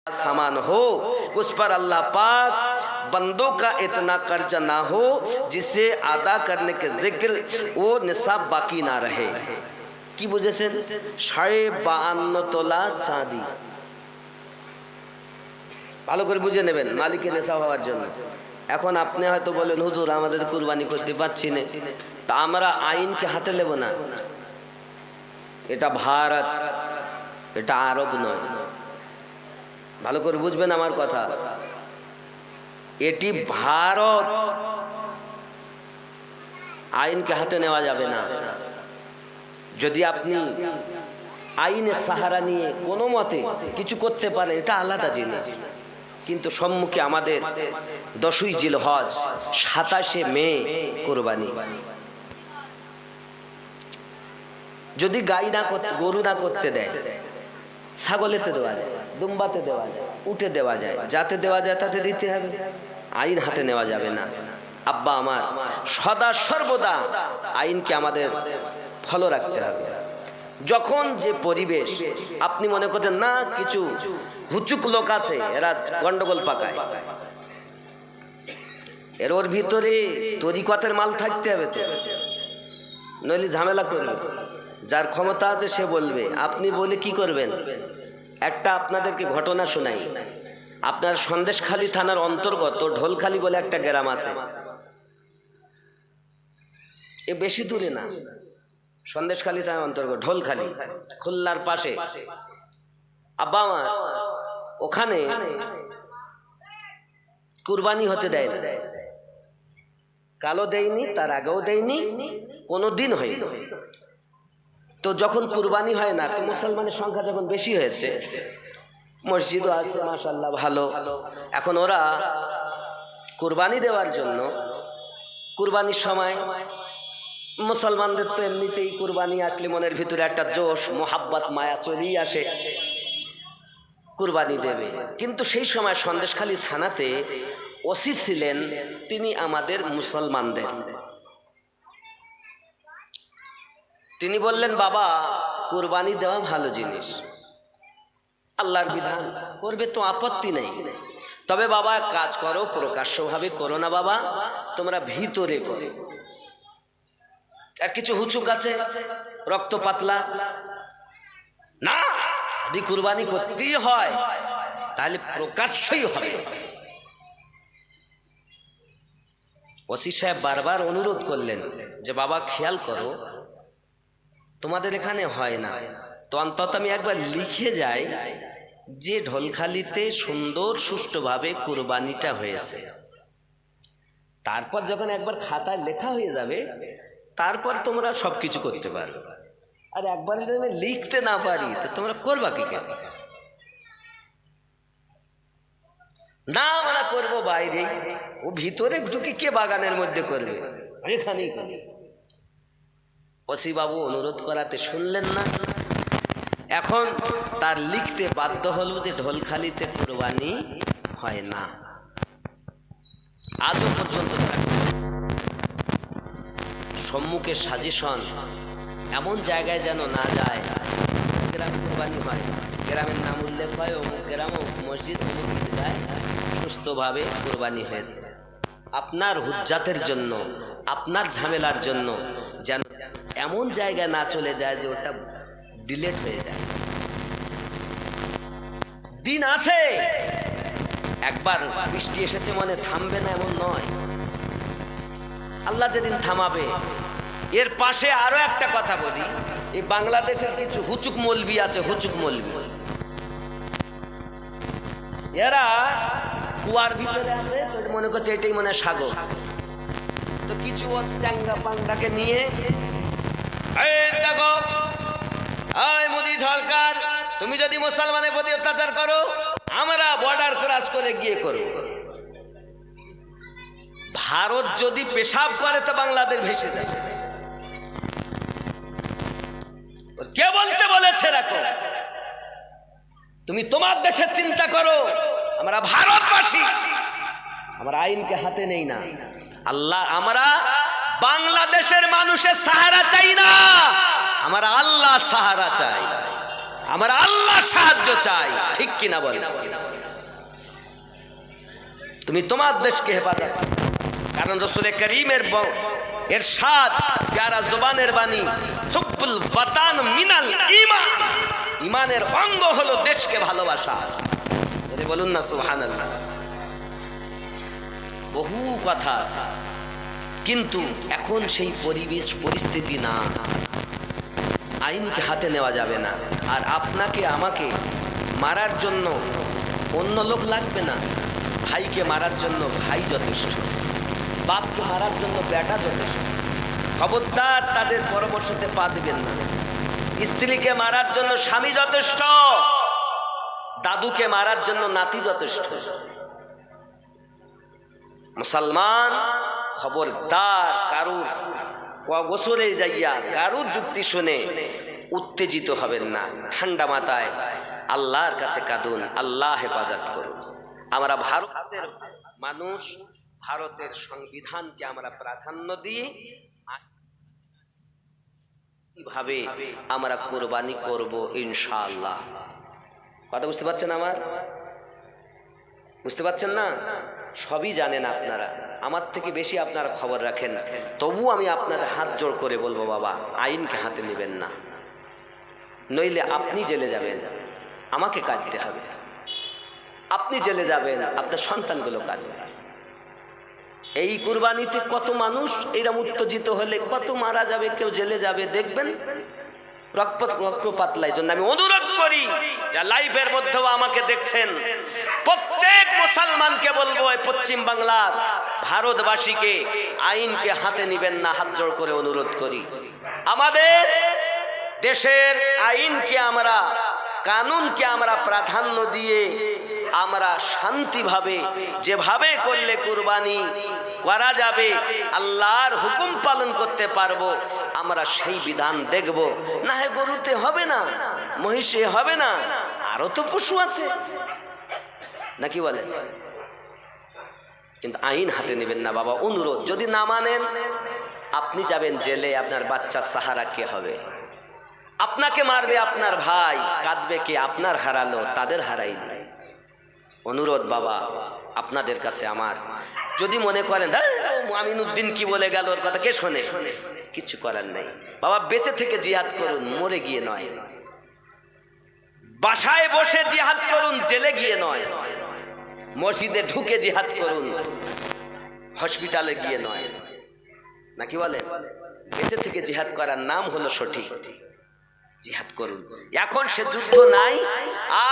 सामान हो उस पर अल्लाह पाक बंदों का इतना कर्जा ना हो जिसे अदा करने के जिक्र वो निसाब बाकी ना रहे। কি বুঝেছেন? 52.5 তোলা চাঁদি। ভালো করে বুঝে নেবেন মালিকের নিসাব হওয়ার জন্য। এখন আপনি হয়তো বলেন হুজুর আমাদের কুরবানি করতে পারছি না, তা আমরা আইনকে হাতে নেব না। এটা ভারত, এটা আরব নয়। ভালো করে বুঝবেন আমার কথা। এটি ভারত, আইনকে হাতে নেওয়া যাবে না। যদি আপনি আইনের সাহারা নিয়ে কোনো মতে কিছু করতে পারেন এটা আলাদা জিনিস, কিন্তু সম্মুখে আমাদের 10ই জিলহজ 27শে মে কুরবানি। যদি গাই না করতে, গরু না করতে দেয়, ছাগলেতে দেওয়া যায়, দুম্বাতে দেওয়া যায়, উটে দেওয়া যায়, যাতে দেওয়া যায় তাতে দিতে হবে, আইন হাতে নেওয়া যাবে না। আব্বা আমার, সদা সর্বদা আইনকে আমাদের ফলো রাখতে হবে। যখন যে পরিবেশ আপনি মনে করছেন না কিছু হুচুক লোক আছে এরা গন্ডগোল পাকায়, এর ওর ভিতরে তরিকতের মাল থাকতে হবে তো, নইলে ঝামেলা করবে। যার ক্ষমতা আছে সে বলবে, আপনি বলে কি করবেন? একটা আপনাদেরকে ঘটনা শোনাই। আপনার সন্দেশখালী থানার অন্তর্গত ঢোলখালী বলে একটা গ্রাম আছে, এ বেশি দূরে না, সন্দেশখালী থানার অন্তর্গত ঢোলখালী, খুলনার পাশে। আব্বা আমার, ওখানে কুরবানি হতে দেয় না, কালো দেয়নি, তার আগেও দেয়নি, কোনো দিন হয়নি। তো যখন কুরবানি হয় না, তো মুসলমানের সংখ্যা যখন বেশি হয়েছে, মসজিদও আছে মাশাআল্লাহ ভালো, এখন ওরা কুরবানি দেওয়ার জন্য কুরবানির সময় মুসলমানদের তো এমনিতেই কুরবানি আসলে মনের ভিতরে একটা জোশ, মোহাব্বত, মায়া চলেই আসে, কুরবানি দেবে। কিন্তু সেই সময় সন্দেশখালী থানাতে ওসি ছিলেন, তিনি আমাদের মুসলমানদের। তিনি বললেন, বাবা কুরবানি দেওয়া ভালো জিনিস, আল্লাহর বিধান, করবে তো আপত্তি নেই, তবে বাবা কাজ করো, প্রকাশ্যভাবে করো না বাবা, তোমরা ভিতরে করো। আর কিছু হুচুক আছে রক্ত পাতলা, না যদি কুরবানি করতেই হয় তাহলে প্রকাশ্যই হবে। ওসি সাহেব বারবার অনুরোধ করলেন যে বাবা খেয়াল করো, তোমাদের এখানে হয় না, তো অন্তত আমি একবার লিখে যাই যে ঢোলখালীতে সুন্দর সুষ্ঠুভাবে কুরবানিটা হয়েছে। তারপর যখন একবার খাতায় লেখা হয়ে যাবে, তারপর তোমরা সবকিছু করতে পারো। আর একবার যদি আমি লিখতে না পারি তো তোমরা করবা কি? কেন না, আমরা করবো বাইরে, ও ভিতরে ঢুকে কে বাগানের মধ্যে করবে, এখানেই। ওসি বাবু অনুরোধ করাতে শুনলেন না, এখন তার লিখতে বাধ্য হলো যে ঢোলখালীতে কুরবানি হয় না। আজও পর্যন্ত সম্মুখে সাজেশন এমন জায়গায় যেন না যায় গ্রামে কুরবানি হয়, গ্রামের নাম উল্লেখ হয়, অমুক গ্রাম, অমুক মসজিদ, অমুক ঈদগায় সুস্থভাবে কুরবানি হয়েছে। আপনার হুজ্জাতের জন্য, আপনার ঝামেলার জন্য যেন এমন জায়গায় না চলে যায় যে ওটা ডিলেট হয়ে যায়। দিন আছে, একবার বৃষ্টি এসেছে মনে থামবে না এমন নয়, আল্লাহ যেদিন থামাবে। এর পাশে আরো একটা কথা বলি, এই বাংলাদেশের কিছু হুচুক মৌলবি আছে, হুচুক মৌলবি, এরা কুয়ার ভিতরে আছে, মনে করছে এটাই মনে হয় সাগর, তো কিছু চাঙ্গা পাঙ্গাকে নিয়ে, দেখো মোদি সরকার, তুমি যদি মুসলমানের প্রতি অত্যাচার করো, আমরা বর্ডার ক্রস করে গিয়ে করব। ভারত যদি পেশাব করে তো বাংলাদেশ ভেসে যাবে। কে বলতে বলেছে? রাখো, তুমি তোমার দেশের চিন্তা করো, আমরা ভারতবাসী, আমরা আইনকে হাতে নেই না। আল্লাহ, আমরা বাংলাদেশের মানুষের সাহারা চাই না, আমরা আল্লাহ সাহারা চাই। আমার আল্লাহ সাহায্য চাই, ঠিক কিনা বল? তুমি তোমার দেশকে হেফাজত, কারণ রাসূল করিমের ইরশাদ, প্যারা জবানের বাণী, হুব্বুল ওয়াতান মিনাল ঈমান, ঈমানের অঙ্গ হলো দেশকে ভালোবাসা। বলুন না সুবহানাল্লাহ। বহু কথা আছে, কিন্তু এখন সেই পরিবেশ পরিস্থিতি না। আইনকে হাতে নেওয়া যাবে না। আর আপনাকে আমাকে মারার জন্য অন্য লোক লাগবে না। ভাইকে মারার জন্য ভাই যথেষ্ট, বাপকে মারার জন্য বেটা যথেষ্ট। খবরদার তাদের পরামর্শতে পা দিবেন না। স্ত্রীকে মারার জন্য স্বামী যথেষ্ট, দাদুকে মারার জন্য নাতি যথেষ্ট। মুসলমান খবরদার কারুর গোসলে যাইয়া কারুর যুক্তি শুনে উত্তেজিত হবেন না। ঠান্ডা মাথায় আল্লাহর কাছে কাঁদুন, আল্লাহ হেফাজত করুন। আমরা ভারতের মানুষ, ভারতের সংবিধানকে আমরা প্রাধান্য দিয়ে কিভাবে আমরা কোরবানি করব ইনশাআল্লাহ। কথা বুঝতে পারছেন? আমার বুঝতে পারছেন না? সবই জানেন আপনারা, আমার থেকে বেশি আপনারা খবর রাখেন। তবু আমি আপনাদের হাত জোড় করে বলবো, বাবা আইনকে হাতে নেবেন না, নইলে আপনি জেলে যাবেন, আমাকে কাঁদতে হবে। আপনি জেলে যাবেন, আপনার সন্তানগুলো কাঁদবে। এই কুরবানিতে কত মানুষ এরকম উত্তেজিত হলে কত মারা যাবে, কেউ জেলে যাবে, দেখবেন রক্তপাত। জন্য আমি অনুরোধ করি, যা লাইভের মধ্যেও আমাকে দেখছেন, প্রত্যেক মুসলমানকে বলবো, পশ্চিম বাংলার ভারতবাসীকে আইনকে হাতে নিবেন না, হাত জোড় করে অনুরোধ করি। আমাদের দেশের আইনকে আমরা, কানুনকে আমরা প্রাধান্য দিয়ে আমরা শান্তিভাবে যেভাবে করলে কুরবানি করা যাবে, আল্লাহর হুকুম পালন করতে পারবো, আমরা সেই বিধান দেখব। না হয় গরুতে হবে না, মহিষে হবে না, আরো তো পশু আছে নাকি বলে? কিন্তু আইন হাতে নেবেন না বাবা, অনুরোধ। যদি না মানেন আপনি যাবেন জেলে, আপনার বাচ্চা সাহারা কে হবে? আপনাকে মারবে আপনার ভাই, কাঁদবে কে? আপনার হারালো, তাদের হারাইনি। অনুরোধ বাবা আপনাদের কাছে আমার, যদি মনে করেন আমিনুদ্দিন কি বলে গেল, ওর কথা কে শোনে, কিছু করার নেই বাবা। বেঁচে থেকে জিহাদ করুন, মরে গিয়ে নয়। বাসায় বসে জিহাদ করুন, জেলে গিয়ে নয়। মসজিদে ঢুকে জিহাদ করুন, হসপিটালে গিয়ে নয়, নাকি বলে? বেঁচে থেকে জিহাদ করার নাম হলো সঠিক। জিহাদ করুন। এখন সে যুদ্ধ নাই,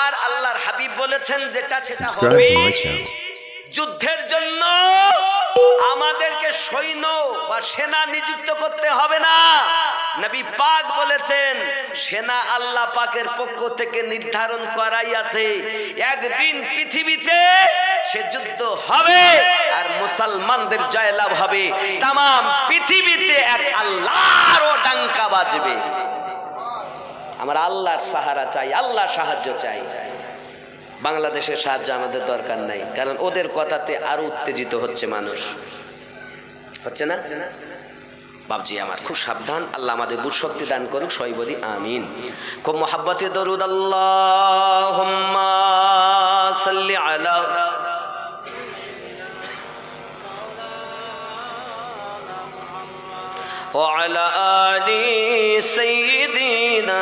আর আল্লাহর হাবিব বলেছেন যেটা সেটা হবে। যুদ্ধের জন্য আমাদেরকে সৈন্য বা সেনা নিযুক্ত করতে হবে না। নবী পাক বলেছেন, সেনা আল্লাহ পাকের পক্ষ থেকে নির্ধারণ করাই আছে। একদিন পৃথিবীতে সে যুদ্ধ হবে আর মুসলমানদের জয়লাভ হবে। তামাম পৃথিবীতে এক আল্লাহর ডাঙ্কা বাজবে। আমরা আল্লাহর সাহারা চাই, আল্লাহ সাহায্য চাই। বাংলাদেশের সাহায্য আমাদের দরকার নাই, কারণ ওদের কথাতে আরো উত্তেজিত হচ্ছে মানুষ, হচ্ছে না? বাবজি আমার খুব সাবধান। আল্লাহ আমাদের বুঝ শক্তি দান করুক, সবাই বলি আমিন। খুব মোহাব্বতে দরুদ আল্লাহুম্মা সাল্লি আলা ওয়া আলা আলি সাইয়্যিদিনা